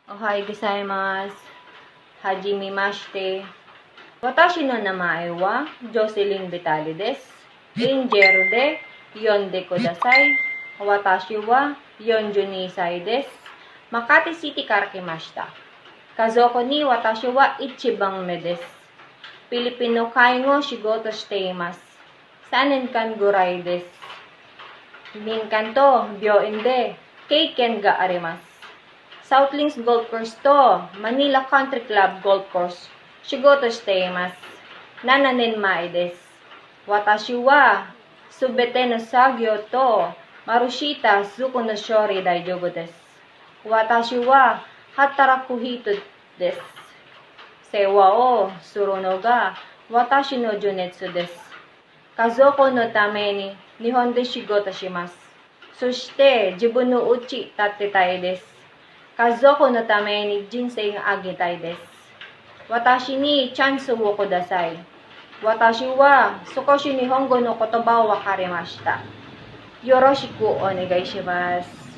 Ohai gozaimasu. Hajime mashite. Watashi no namae wa Jocelyn Vitali desu. Injeru de yonde kudasai. Watashi wa 42 歳です。Makati Cityから来ました。家族に私は一番目です。フィリピンの介護仕事しています。3年間ぐらいです。民間と病院で経験があります。サウトリンスゴルフコースとマニラカントリークラブゴルフコース仕事しています。7年前です。私はすべての作業とマルシータすぐの処理大丈夫です。私は働く人です。世話をするのが私の情熱です。家族のために日本で仕事します。そして自分の家建てたいです。家族のために人生をあげたいです。私にチャンスをください。私は少し日本語の言葉をわかりました。よろしくお願いします。